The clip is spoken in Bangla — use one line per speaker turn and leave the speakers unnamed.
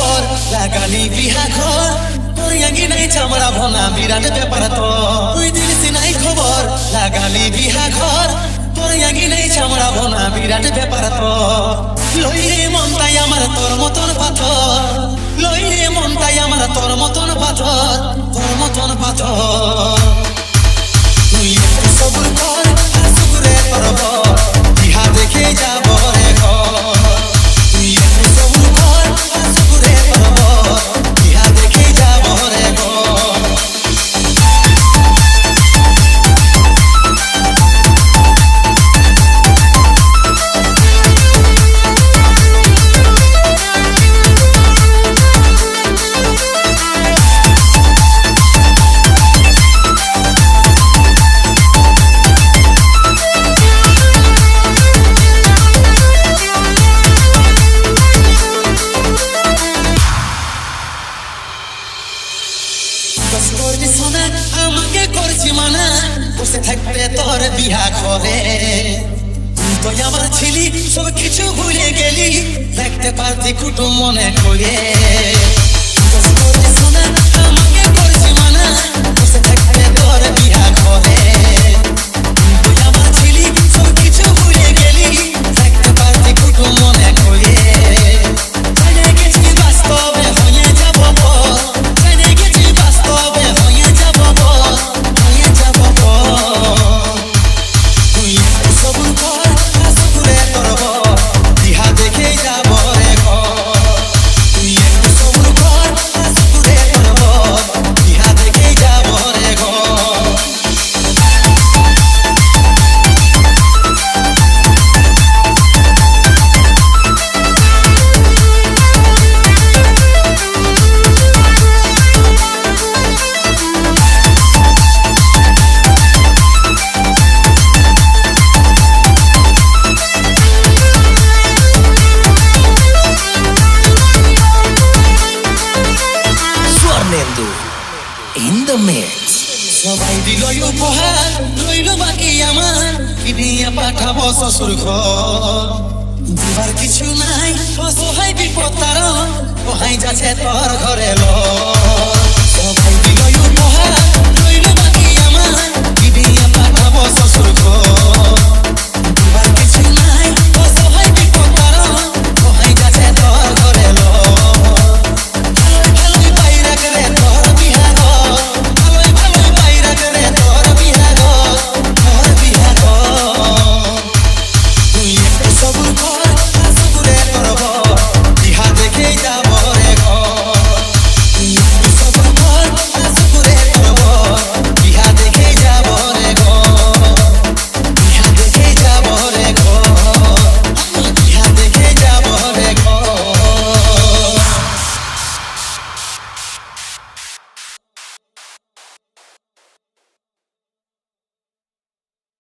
খবর লাগালি বিহা ঘর তোর ইয়াঙ্গি নাই চামড়া ভনা বিরাট ব্যাপার তো তুই দিলিস নাই খবর লাগালি বিহা ঘর তোর ইয়াঙ্গি নাই চামড়া ভনা বিরাট ব্যাপার তো লইলে মনটাই আমার তোর মতন পাথর লইলে মনটাই আমার তোর মতন পাথর তোর মতন পাথর তুই একটু সবুর কর শুকুরে করব বিহা দেখে যাব রে ঘর তুই একটু সবুর কর শুকুরে করব বিহা দেখে যাব রে ঘর আমাকে করছি মানা বসে থাকবে তোর বিহা করে তুই তো আমার ছিলি সব কিছু ভুলে গেলি দেখতে পারতি কুটুম মনে করে আমাকে করছি মানা বসে থাকবে তোর বিহা করে তুই আমার ছিলি সব কিছু ভুলে গেলি দেখতে পারতি কুটুম মনে করে বাস্তবে হয়ে যাব in the mix সবাই দিল উপহার রইল বাকি আমার কিনিয়া পাঠাবো শ্বশুর ঘর দিবার কিছু নাই অসহায় বিপদ তার ওহাই যাচ্ছে তোর ঘরে লো